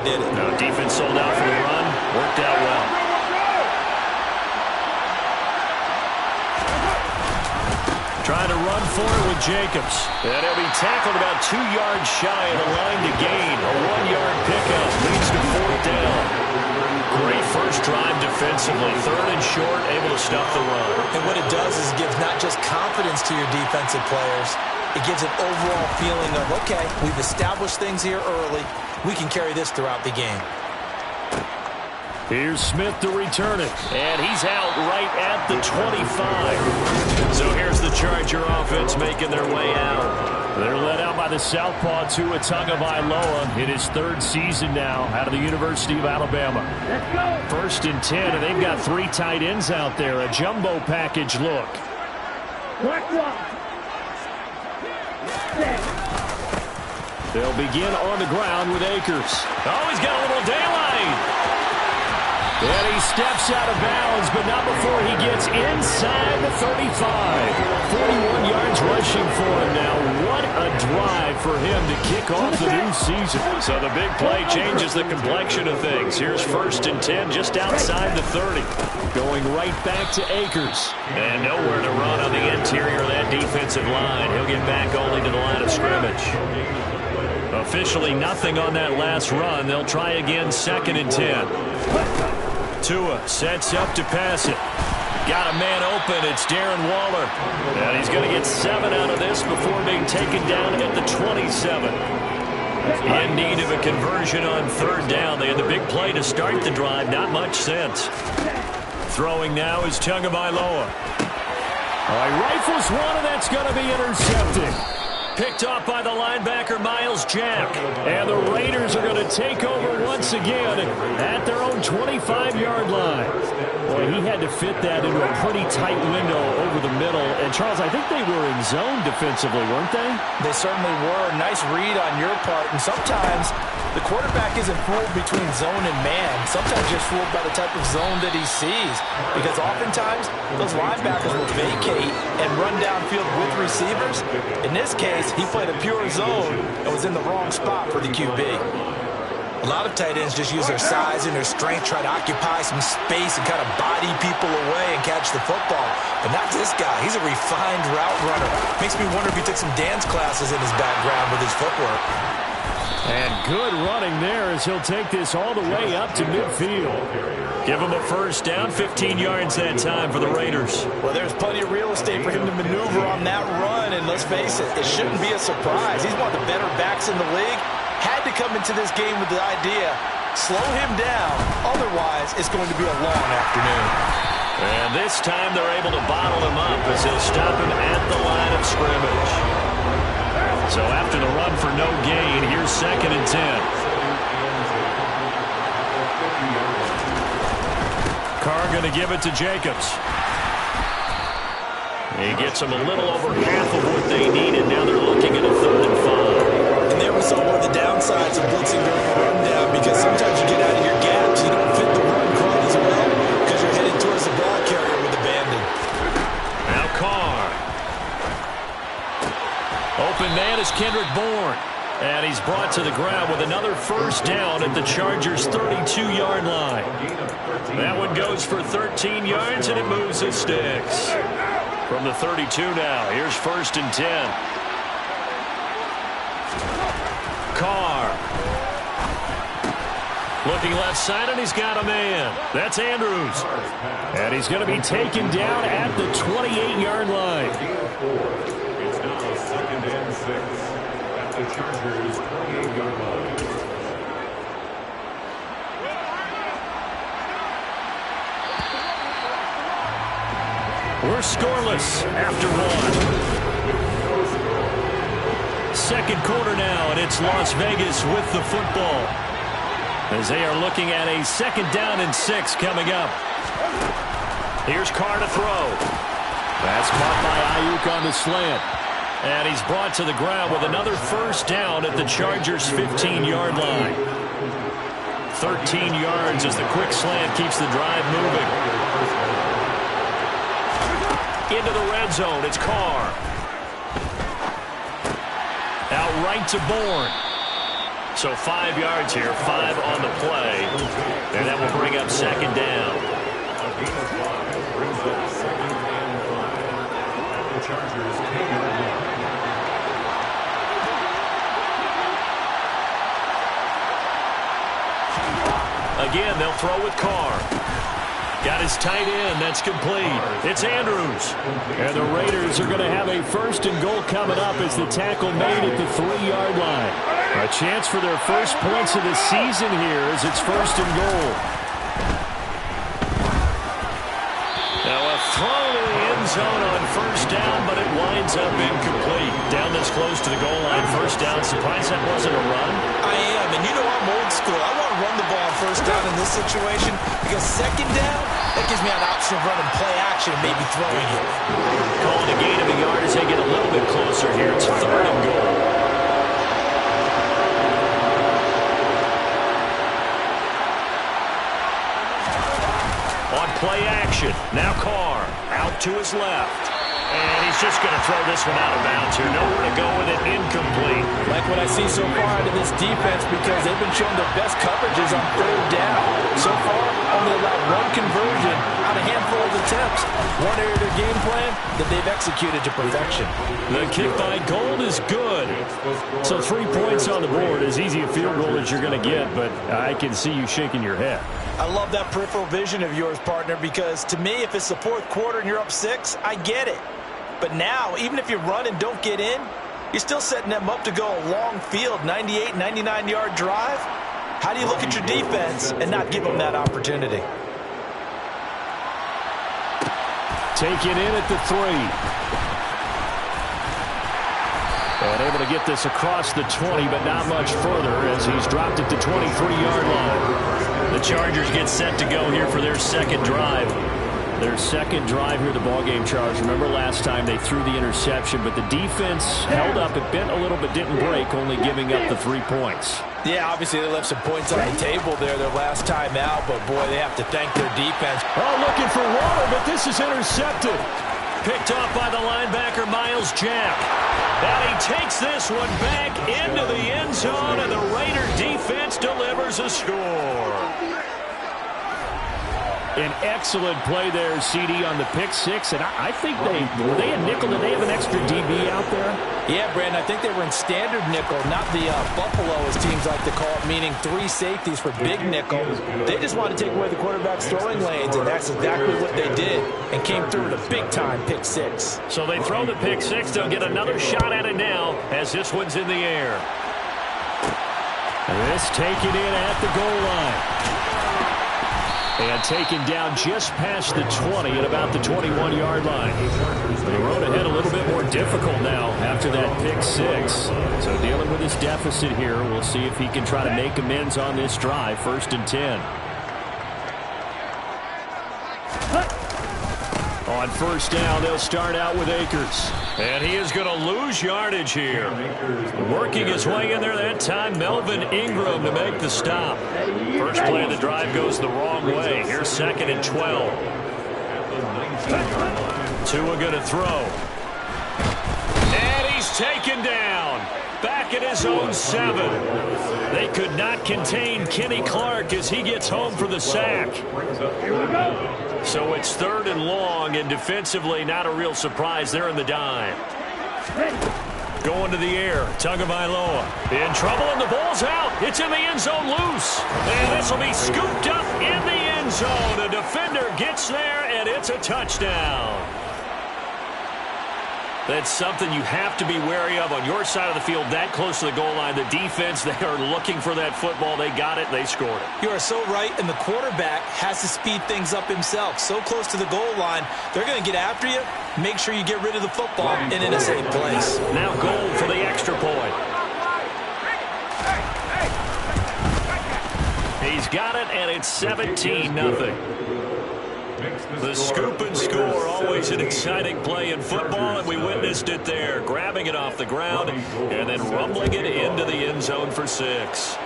did it. Now defense sold out for the run. Worked out well. Trying to run for it with Jacobs. And he'll be tackled about 2 yards shy of the line to gain. A 1-yard pickup leads to 4th down. Great first drive defensively. 3rd and short, able to stop the run. And what it does is it gives not just confidence to your defensive players, it gives an overall feeling of, okay, we've established things here early. We can carry this throughout the game. Here's Smith to return it. And he's out right at the 25. So here's the Charger offense making their way out. They're led out by the southpaw Tua Tagovailoa in his 3rd season now out of the University of Alabama. Let's go. 1st and 10, and they've got 3 tight ends out there. A jumbo package look. They'll begin on the ground with Akers. Oh, he's got a little daylight. And he steps out of bounds, but not before he gets inside the 35. 41 yards rushing for him now. What a drive for him to kick off the new season. So the big play changes the complexion of things. Here's 1st and 10 just outside the 30. Going right back to Akers. And nowhere to run on the interior of that defensive line. He'll get back only to the line of scrimmage. Officially nothing on that last run. They'll try again 2nd and 10. Tua sets up to pass it. Got a man open. It's Darren Waller. And he's going to get 7 out of this before being taken down at the 27. In need of a conversion on 3rd down. They had the big play to start the drive. Not much sense. Throwing now is Tagovailoa. He rifles one, and that's going to be intercepted. Picked off by the linebacker, Miles Jack. And the Raiders are going to take over once again at their own 25-yard line. Boy, he had to fit that into a pretty tight window over the middle. And, Charles, I think they were in zone defensively, weren't they? They certainly were. Nice read on your part. And sometimes the quarterback isn't fooled between zone and man. Sometimes just fooled by the type of zone that he sees. Because oftentimes, those linebackers will vacate and run downfield with receivers. In this case, he played a pure zone and was in the wrong spot for the QB. A lot of tight ends just use their size and their strength, try to occupy some space and kind of body people away and catch the football. But not this guy. He's a refined route runner. Makes me wonder if he took some dance classes in his background with his footwork. And good running there as he'll take this all the way up to midfield. Give him a 1st down, 15 yards that time for the Raiders. Well, there's plenty of real estate for him to maneuver on that run, and let's face it, it shouldn't be a surprise. He's one of the better backs in the league. Had to come into this game with the idea, slow him down, otherwise it's going to be a long afternoon. And this time they're able to bottle him up as he'll stop him at the line of scrimmage. So after the run for no gain, here's 2nd and 10. Carr going to give it to Jacobs. He gets them a little over half of what they needed. Now they're looking at a 3rd and 5. And there we saw one of the downsides of blitzing during the rundown, because sometimes you get out of your gaps. You don't fit the run quite as well because you're headed towards the ball carrier with abandon. Now Carr. Open man is Kendrick Bourne. And he's brought to the ground with another 1st down at the Chargers' 32-yard line. That one goes for 13 yards, and it moves the sticks. From the 32 now, here's 1st and 10. Carr. Looking left side, and he's got a man. That's Andrews. And he's going to be taken down at the 28-yard line. It's now 2nd and 6. The Chargers' 28-yard line. We're scoreless after 1. 2nd quarter now, and it's Las Vegas with the football. As they are looking at a 2nd down and 6 coming up. Here's Carr to throw. That's caught by Ayuk on the slant. And he's brought to the ground with another 1st down at the Chargers' 15-yard line. 13 yards as the quick slant keeps the drive moving. Into the red zone, it's Carr. Out right to Bourne. So 5 yards here, 5 on the play. And that will bring up second down. A gain of 5 brings up second and 5. The Chargers take it away. Again, they'll throw with Carr. Got his tight end. That's complete. It's Andrews. And the Raiders are going to have a first and goal coming up as the tackle made at the 3-yard line. A chance for their first points of the season here as it's first and goal. Now a throw to the end zone on first down, but it winds up incomplete. Down this close to the goal line, first down. Surprised that wasn't a run? I am, and you know I'm old school. I want to run the ball on first down in this situation because second down, that gives me an option of running play action and maybe throwing it. Calling a gain of a yard as they get a little bit closer here. It's third and goal. On play action, now Carr out to his left. And he's just going to throw this one out of bounds here. Nowhere to go with it, incomplete. Like what I see so far out of this defense because they've been showing their best coverages on third down. So far, only allowed one conversion on a handful of attempts. One area of their game plan that they've executed to perfection. The kick by Gold is good. So 3 points on the board, as easy a field goal as you're going to get, but I can see you shaking your head. I love that peripheral vision of yours, partner, because to me, if it's the fourth quarter and you're up 6, I get it. But now, even if you run and don't get in, you're still setting them up to go a long field, 98, 99-yard drive. How do you look at your defense and not give them that opportunity? Taken in at the 3. And able to get this across the 20, but not much further as he's dropped it to 23-yard line. The Chargers get set to go here for their second drive. Their second drive here, the ballgame, Charles. Remember last time they threw the interception, but the defense held up. It bent a little but didn't break, only giving up the 3 points. Yeah, obviously they left some points on the table there their last time out, but boy, they have to thank their defense. Oh, looking for water, but this is intercepted. Picked off by the linebacker, Miles Jack. And he takes this one back into the end zone, and the Raider defense delivers a score. An excellent play there, CD, on the pick 6. And I think were they in nickel? Did they have an extra DB out there? Yeah, Brandon, I think they were in standard nickel, not the Buffalo, as teams like to call it, meaning 3 safeties for big nickel. They just wanted to take away the quarterback's throwing lanes, and that's exactly what they did, and came through with a big-time pick 6. So they throw the pick 6. They'll get another shot at it now as this one's in the air. This taken in at the goal line. And taken down just past the 20 at about the 21-yard line. The road ahead a little bit more difficult now after that pick 6. So dealing with his deficit here, we'll see if he can try to make amends on this drive. 1st and 10. On first down, they'll start out with Akers. And he is going to lose yardage here. Working his way in there that time, Melvin Ingram to make the stop. First play of the drive goes the wrong way. Here's 2nd and 12. Tua going to throw. And he's taken down. Back at his own 7. They could not contain Kenny Clark as he gets home for the sack. So it's 3rd and long, and defensively not a real surprise. They're in the dime. Going to the air, Tagovailoa in trouble, and the ball's out. It's in the end zone loose. And this will be scooped up in the end zone. A defender gets there, and it's a touchdown. That's something you have to be wary of on your side of the field, that close to the goal line. The defense, they are looking for that football. They got it. They scored it. You are so right, and the quarterback has to speed things up himself. So close to the goal line, they're going to get after you. Make sure you get rid of the football and in a safe place. Now goal for the extra point. He's got it, and it's 17-0. The scoop and score, always an exciting play in football, and we witnessed it there. Grabbing it off the ground and then rumbling it into the end zone for 6.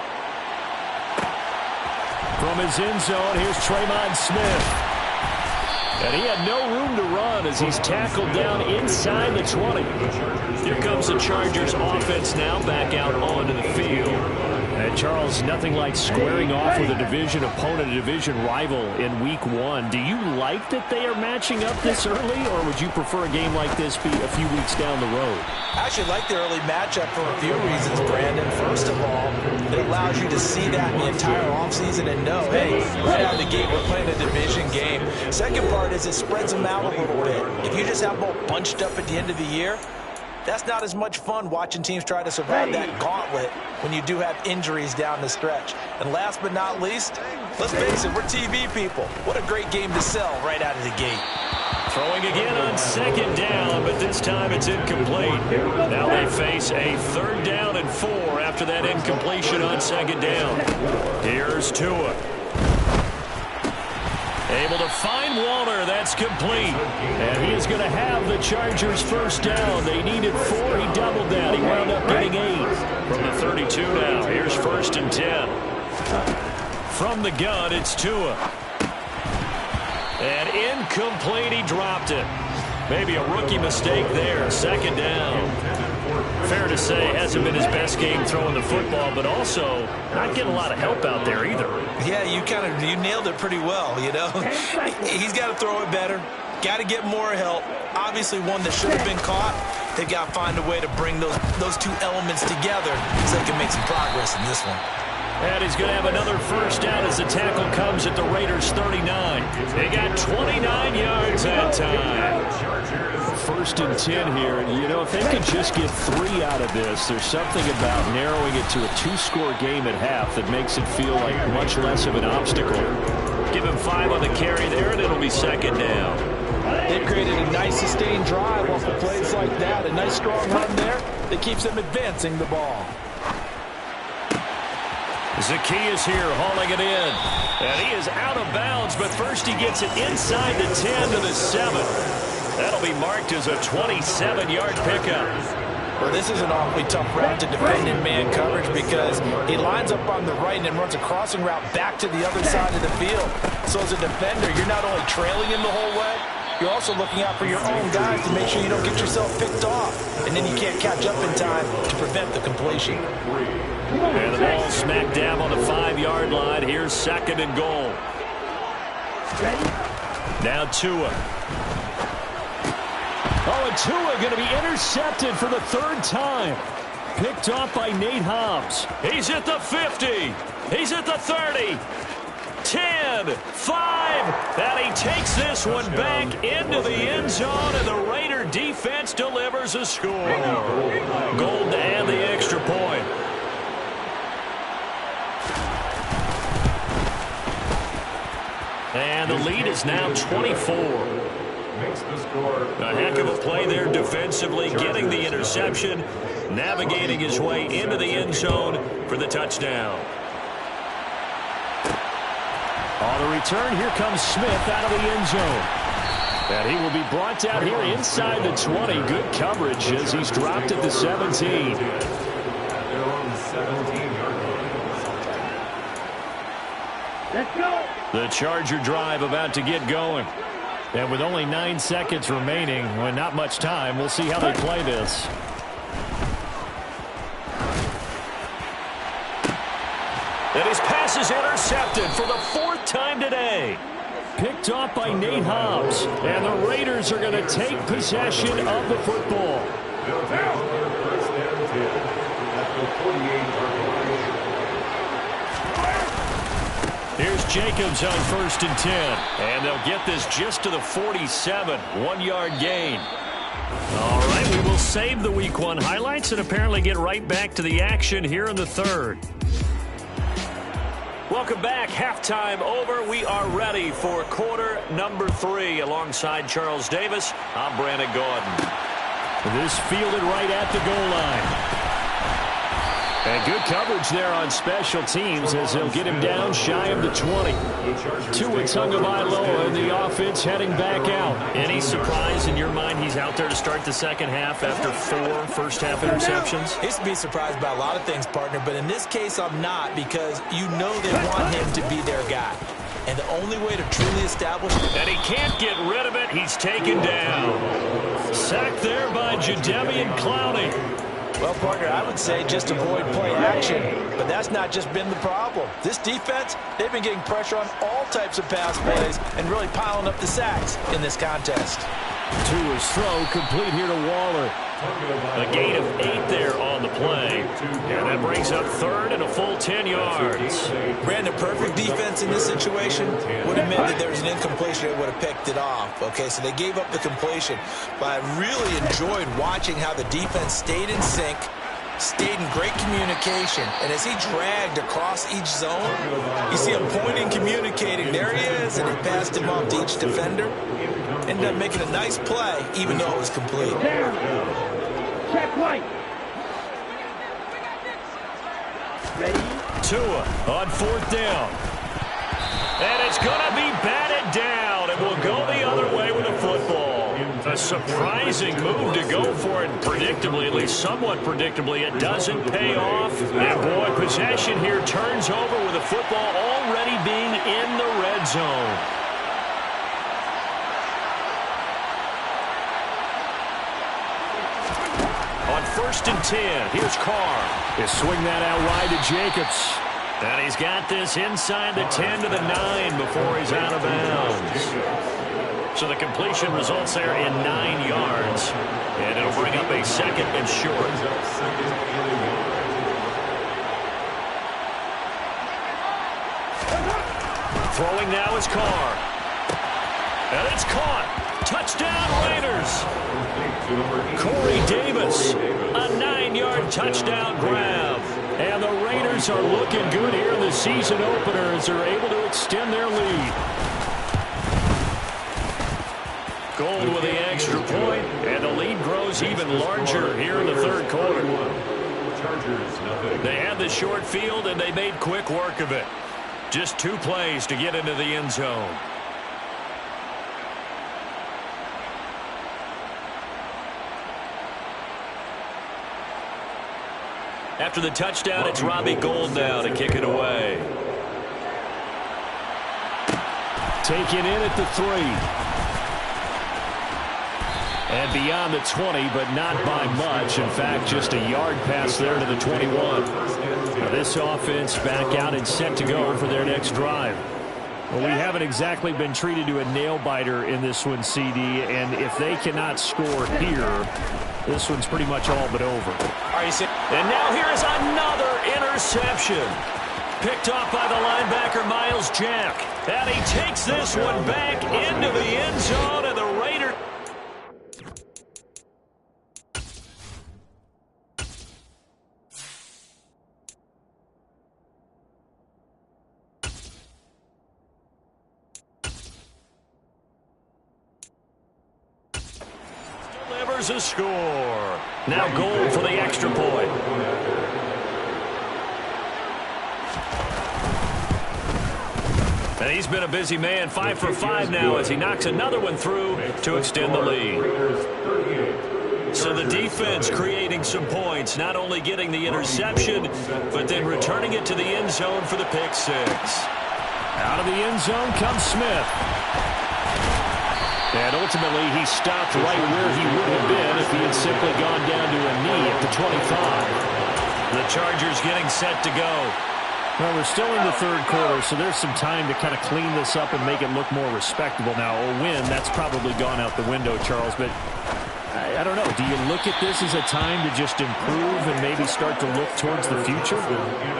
From his end zone, here's Tremon Smith. And he had no room to run as he's tackled down inside the 20. Here comes the Chargers offense now back out onto the field. And And, Charles, nothing like squaring off with a division opponent, a division rival in Week 1. Do you like that they are matching up this early, or would you prefer a game like this be a few weeks down the road? I actually like the early matchup for a few reasons, Brandon. First of all, it allows you to see that in the entire offseason and know, hey, right out of the gate, we're playing a division game. Second part is it spreads them out a little bit. If you just have them all bunched up at the end of the year, that's not as much fun watching teams try to survive that gauntlet when you do have injuries down the stretch. And last but not least, let's face it, we're TV people. What a great game to sell right out of the gate. Throwing again on second down, but this time it's incomplete. Now they face a 3rd down and 4 after that incompletion on second down. Here's Tua. Able to find Walter. That's complete. And he is going to have the Chargers first down. They needed 4. He doubled that. He wound up getting 8. From the 32 now. Here's 1st and 10. From the gun, it's Tua. And incomplete. He dropped it. Maybe a rookie mistake there. 2nd down. Fair to say, hasn't been his best game throwing the football, but also not getting a lot of help out there either. Yeah, you nailed it pretty well, you know. He's got to throw it better. Got to get more help. Obviously one that should have been caught. They've got to find a way to bring those two elements together so they can make some progress in this one. And he's going to have another first down as the tackle comes at the Raiders' 39. They got 29 yards that time. 1st and 10 here. And, you know, if they could just get 3 out of this, there's something about narrowing it to a 2-score game at half that makes it feel like much less of an obstacle. Give him 5 on the carry there, and it'll be 2nd down. They've created a nice sustained drive off of plays like that. A nice strong run there that keeps them advancing the ball. Zacchaeus here hauling it in. And he is out of bounds, but first he gets it inside the 10 to the 7. That'll be marked as a 27-yard pickup. Well, this is an awfully tough route to defend in man coverage because he lines up on the right and then runs a crossing route back to the other side of the field. So as a defender, you're not only trailing him the whole way, you're also looking out for your own guys to make sure you don't get yourself picked off. And then you can't catch up in time to prevent the completion. And the ball smack dab on the 5-yard line. Here's 2nd and goal. Now Tua. Oh, and Tua going to be intercepted for the 3rd time. Picked off by Nate Hobbs. He's at the 50. He's at the 30. 10, 5, and he takes this one back into the end zone, and the Raider defense delivers a score. Gold to add the extra point. And the lead is now 24. A heck of a play there defensively, getting the interception, navigating his way into the end zone for the touchdown. On the return, here comes Smith out of the end zone. And he will be brought down here inside the 20. Good coverage as he's dropped at the 17. Let's go. The Charger drive about to get going. And with only 9 seconds remaining, with not much time, we'll see how they play this. And his pass is intercepted for the 4th time today. Picked off by Nate Hobbs. And the Raiders are going to take possession of the football. Here's Jacobs on 1st and 10. And they'll get this just to the 47. 1-yard gain. All right, we will save the Week 1 highlights and apparently get right back to the action here in the 3rd. Welcome back. Halftime over. We are ready for quarter number 3. Alongside Charles Davis, I'm Brandon Gordon. This fielded right at the goal line. And good coverage there on special teams as they'll get him down shy of the 20. Tua Tagovailoa and the offense heading back out. Any surprise in your mind he's out there to start the second half after 4 first-half interceptions? He's to be surprised by a lot of things, partner, but in this case I'm not because you know they want him to be their guy. And the only way to truly establish... And he can't get rid of it. He's taken down. Sacked there by Jadeveon Clowney. Well, partner, I would say just avoid play action, but that's not just been the problem. This defense, they've been getting pressure on all types of pass plays and really piling up the sacks in this contest. To his throw, complete here to Waller. A gain of 8 there on the play. And that brings up third and a full 10 yards. Brandon, perfect defense in this situation would have meant that there was an incompletion that would have picked it off. Okay, so they gave up the completion. But I really enjoyed watching how the defense stayed in sync, stayed in great communication. And as he dragged across each zone, you see him pointing, communicating. There he is, and he passed him off to each defender. Ended up making a nice play, even though it was complete. Check right. Ready? Tua on 4th down. And it's going to be batted down. It will go the other way with the football. A surprising move to go for it predictably, at least somewhat predictably. It doesn't pay off. And boy, possession here turns over with the football already being in the red zone. On 1st and 10, here's Carr. He'll swing that out wide to Jacobs. And he's got this inside the 10 to the 9 before he's out of bounds. So the completion results there in 9 yards. And it'll bring up a 2nd and short. Throwing now is Carr. And it's caught. Touchdown, Raiders. Corey Davis, a 9-yard touchdown grab. And the Raiders are looking good here in the season opener as they're able to extend their lead. Gold with the extra point, and the lead grows even larger here in the 3rd quarter. They had the short field, and they made quick work of it. Just 2 plays to get into the end zone. After the touchdown, it's Robbie Gould now to kick it away. Taken in at the 3. And beyond the 20, but not by much. In fact, just a yard pass there to the 21. Now this offense back out and set to go for their next drive. Well, we haven't exactly been treated to a nail-biter in this one, CD. And if they cannot score here, this one's pretty much all but over. And now here is another interception. Picked off by the linebacker, Miles Jack. And he takes this one back into the end zone, and the Raiders... delivers a score. Now goal for the extra point. And he's been a busy man, 5 for 5 now as he knocks another one through to extend the lead. So the defense creating some points, not only getting the interception, but then returning it to the end zone for the pick 6. Out of the end zone comes Smith. And ultimately, he stopped right where he would have been if he had simply gone down to a knee at the 25. The Chargers getting set to go. Well, we're still in the 3rd quarter, so there's some time to kind of clean this up and make it look more respectable. Now, a win, that's probably gone out the window, Charles, but I don't know. Do you look at this as a time to just improve and maybe start to look towards the future?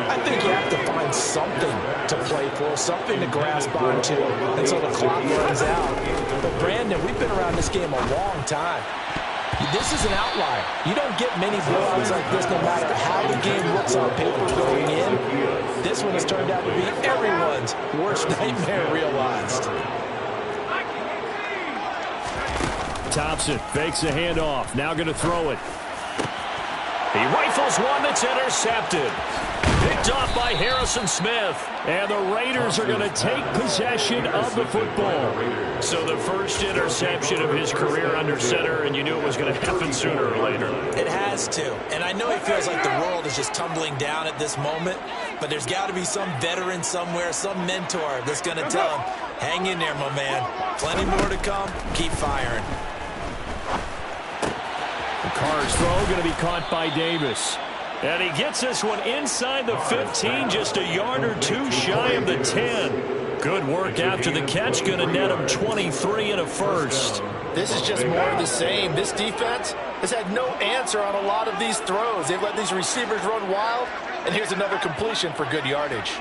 I think you have to find something to play for, something to grasp onto until the clock runs out. But, Brandon, we've been around this game a long time. This is an outlier. You don't get many blowouts like this no matter how the game looks on paper going in. This one has turned out to be everyone's worst nightmare realized. Thompson fakes the handoff. Now going to throw it. He rifles one that's intercepted. Picked off by Harrison Smith. And the Raiders are going to take possession of the football. So the first interception of his career under center, and you knew it was going to happen sooner or later. It has to. And I know he feels like the world is just tumbling down at this moment, but there's got to be some veteran somewhere, some mentor that's going to tell him, hang in there, my man. Plenty more to come. Keep firing. Carr's throw going to be caught by Davis. And he gets this one inside the 15, just a yard or two shy of the 10. Good work after the catch, going to net him 23 and a first. This is just more of the same. This defense has had no answer on a lot of these throws. They've let these receivers run wild, and here's another completion for good yardage.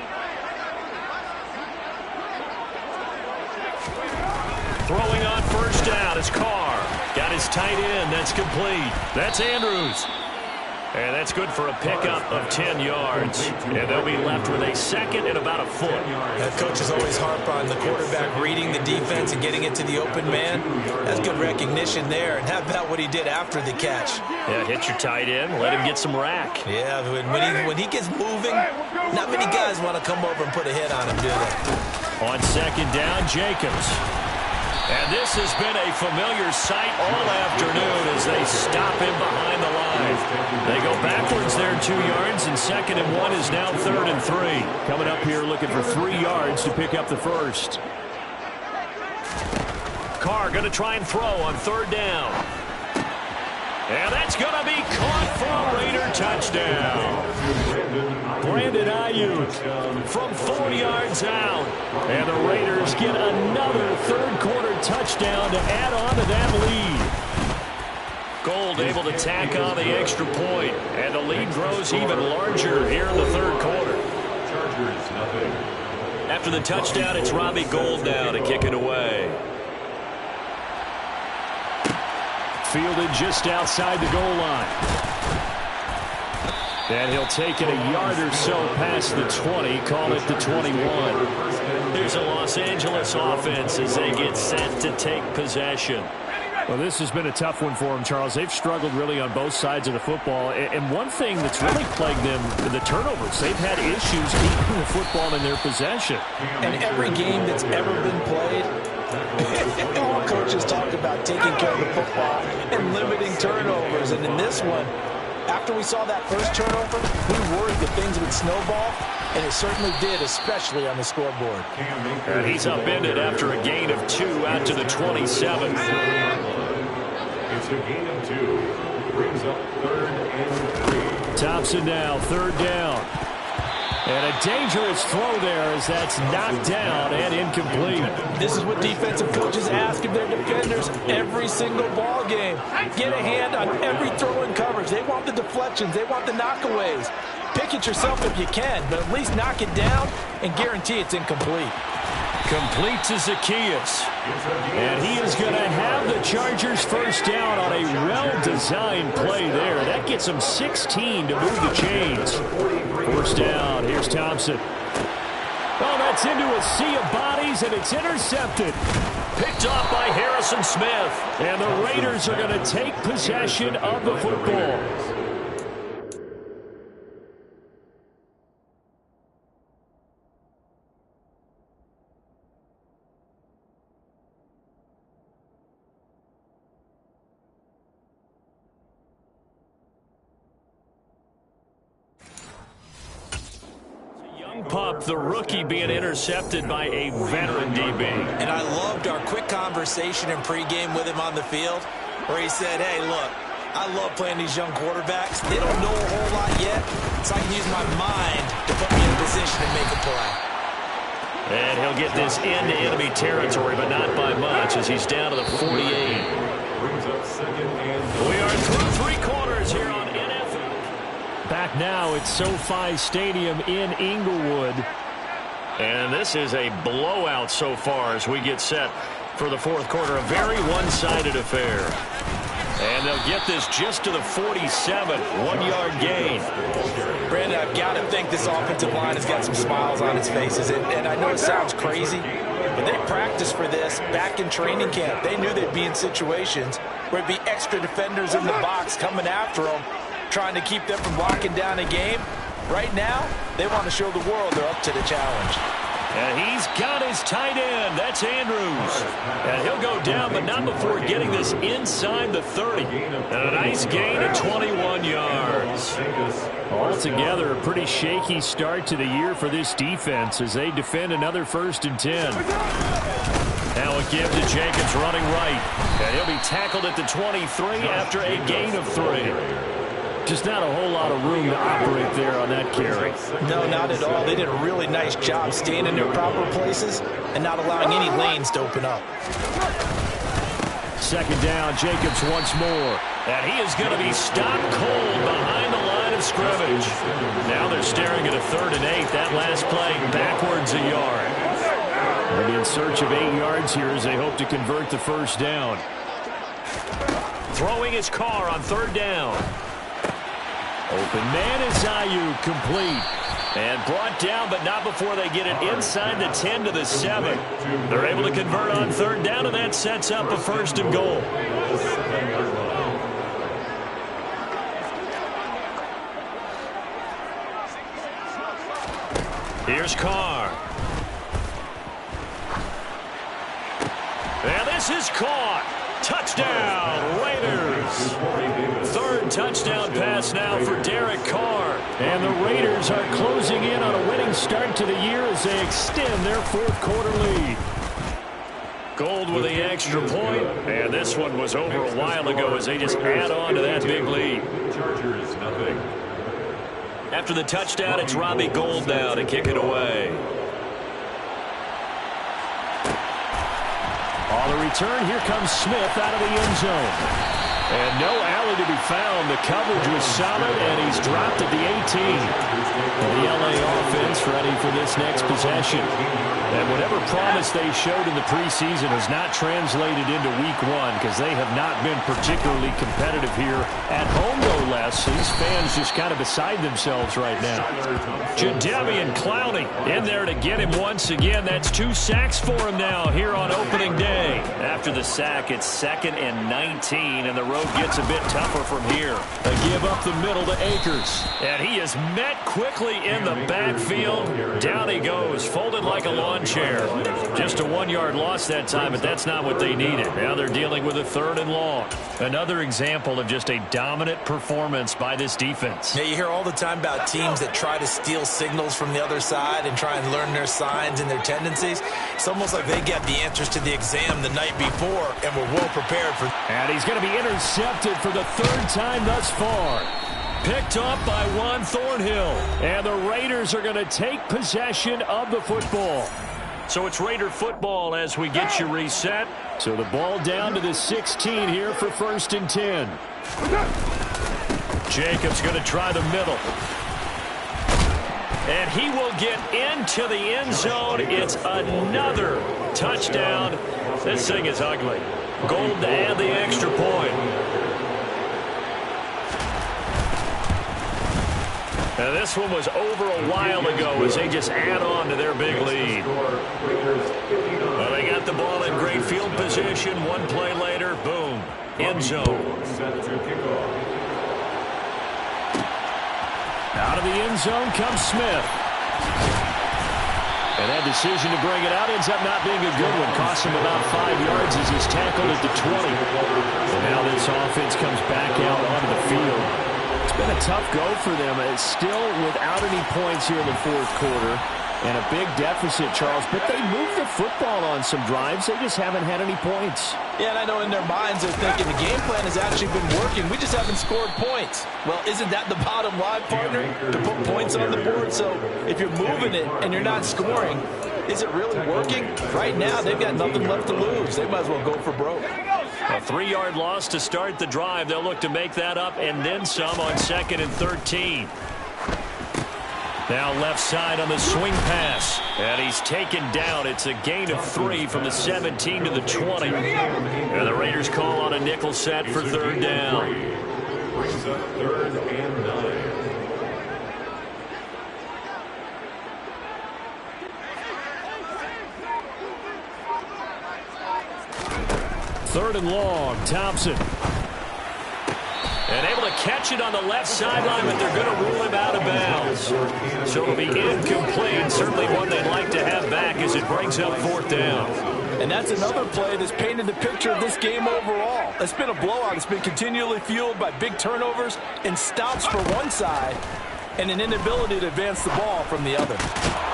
Throwing on first down is Carr. Got his tight end. That's complete. That's Andrews. And that's good for a pickup of 10 yards. And they'll be left with a second and about a foot. That coaches always harp on the quarterback reading the defense and getting it to the open man. That's good recognition there. And how about what he did after the catch? Yeah, hit your tight end. Let him get some rack. Yeah, when he gets moving, not many guys want to come over and put a hit on him, do they? On second down, Jacobs. And this has been a familiar sight all afternoon as they stop him behind the line. They go backwards there 2 yards, and 2nd and 1 is now 3rd and 3. Coming up here looking for 3 yards to pick up the first. Carr going to try and throw on 3rd down. And that's going to be caught for a Raider touchdown. Brandon Ayuk from 4 yards out. And the Raiders get another 3rd quarter touchdown to add on to that lead. Gold able to tack on the extra point. And the lead grows even larger here in the 3rd quarter. After the touchdown, it's Robbie Gould now to kick it away. Fielded just outside the goal line. And he'll take it a yard or so past the 20, call it the 21. There's a Los Angeles offense as they get set to take possession. Well, this has been a tough one for them, Charles. They've struggled really on both sides of the football. And one thing that's really plagued them, the turnovers. They've had issues keeping the football in their possession. And every game that's ever been played, all coaches talk about taking care of the football and limiting turnovers. And in this one, after we saw that first turnover, we worried that things would snowball, and it certainly did, especially on the scoreboard. And he's upended after a gain of 2 out to the 27. It's a gain of 2. Brings up 3rd and 3. Thompson now, 3rd down. And a dangerous throw there as that's knocked down and incomplete. This is what defensive coaches ask of their defenders every single ball game. Get a hand on every throw in coverage. They want the deflections. They want the knockaways. Pick it yourself if you can, but at least knock it down and guarantee it's incomplete. Complete to Zacchaeus. And he is going to have the Chargers first down on a well-designed play there. That gets him 16 to move the chains. First down. Here's Thompson. Oh, that's into a sea of bodies, and it's intercepted. Picked off by Harrison Smith. And the Raiders are going to take possession of the football. Pup, the rookie, being intercepted by a veteran DB. And I loved our quick conversation in pregame with him on the field where he said, hey, look, I love playing these young quarterbacks. They don't know a whole lot yet, so I can use my mind to put me in a position to make a play. And he'll get this into enemy territory, but not by much as he's down to the 48. Brings up 2nd and 3. We are through 3 quarters here on NFL. Back now at SoFi Stadium in Inglewood. And this is a blowout so far as we get set for the 4th quarter. A very one-sided affair. And they'll get this just to the 47. 1-yard gain. Brandon, I've got to think this offensive line has got some smiles on its faces. And I know it sounds crazy, but they practiced for this back in training camp. They knew they'd be in situations where it'd be extra defenders in the box coming after them, trying to keep them from locking down a game. Right now, they want to show the world they're up to the challenge. And he's got his tight end. That's Andrews. And he'll go down, but not before getting this inside the 30. And a nice gain of 21 yards. Altogether, a pretty shaky start to the year for this defense as they defend another 1st and 10. Now a give to Jacobs running right. And he'll be tackled at the 23 after a gain of 3. Just not a whole lot of room to operate there on that carry. No, not at all. They did a really nice job staying in their proper places and not allowing any lanes to open up. 2nd down, Jacobs once more. And he is going to be stopped cold behind the line of scrimmage. Now they're staring at a 3rd and 8. That last play backwards a yard. They'll be in search of 8 yards here as they hope to convert the 1st down. Throwing his car on 3rd down. Open man is Ayuk, complete. And brought down, but not before they get it inside the 10 to the 7. They're able to convert on 3rd down, and that sets up a 1st and goal. Here's Carr. And this is caught. Touchdown, Raiders. 3rd touchdown pass now for Derek Carr. And the Raiders are closing in on a winning start to the year as they extend their 4th quarter lead. Gold with the extra point, and this one was over a while ago as they just add on to that big lead. Chargers, nothing. After the touchdown, it's Robbie Gould now to kick it away. On the return, here comes Smith out of the end zone. And no alley to be found. The coverage was solid, and he's dropped at the 18. And the LA offense ready for this next possession. And whatever promise they showed in the preseason has not translated into week 1 because they have not been particularly competitive here. At home, no less. These fans just kind of beside themselves right now. Jadeveon Clowney in there to get him once again. That's 2 sacks for him now here on opening day. After the sack, it's 2nd and 19, and the road gets a bit tougher from here. They give up the middle to Akers. And he is met quickly in the backfield. Down he goes, folded like a lawn chair. Just a 1-yard loss that time, but that's not what they needed. Now they're dealing with a 3rd and long. Another example of just a dominant performance by this defense. Yeah, you hear all the time about teams that try to steal signals from the other side and try and learn their signs and their tendencies. It's almost like they get the answers to the exam the night before and were well prepared for. And he's going to be intercepted for the 3rd time thus far. Picked up by Juan Thornhill. And the Raiders are going to take possession of the football. So it's Raider football as we get you reset. So the ball down to the 16 here for 1st and 10. Jacobs going to try the middle. And he will get into the end zone. It's another touchdown. This thing is ugly. Gold to add the extra point. And this one was over a while ago as they just add on to their big lead. Well, they got the ball in great field position. 1 play later, boom, end zone. Out of the end zone comes Smith. And that decision to bring it out ends up not being a good one. Costs him about 5 yards as he's tackled at the 20. And now this offense comes back out onto the field. It's been a tough go for them. It's still without any points here in the 4th quarter. And a big deficit, Charles. But they moved the football on some drives. They just haven't had any points. Yeah, and I know in their minds they're thinking the game plan has actually been working. We just haven't scored points. Well, isn't that the bottom line, partner? To put points on the board. So if you're moving it and you're not scoring, is it really working? Right now, they've got nothing left to lose. They might as well go for broke. A 3-yard loss to start the drive. They'll look to make that up and then some on 2nd and 13. Now left side on the swing pass. And he's taken down. It's a gain of 3 from the 17 to the 20. And the Raiders call on a nickel set for 3rd down. Brings up 3rd and 9. Third and long, Thompson. And able to to catch it on the left sideline, but they're going to rule him out of bounds. So it'll be incomplete. Certainly one they'd like to have back as it brings up 4th down. And that's another play that's painted the picture of this game overall. It's been a blowout. It's been continually fueled by big turnovers and stops for one side and an inability to advance the ball from the other.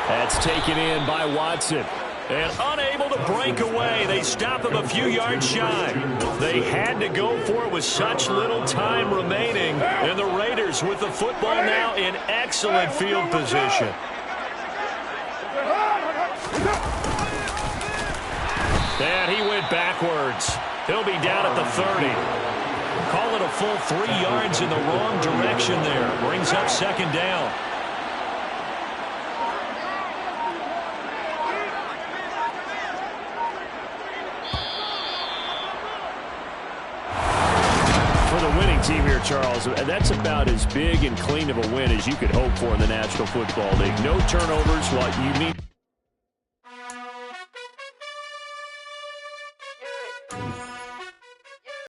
That's taken in by Watson. And unable to break away. They stop him a few yards shy. They had to go for it with such little time remaining. And the Raiders with the football now in excellent field position. And he went backwards. He'll be down at the 30. Call it a full 3 yards in the wrong direction there. Brings up 2nd down. For the winning team here, Charles, that's about as big and clean of a win as you could hope for in the National Football League. No turnovers, what you need.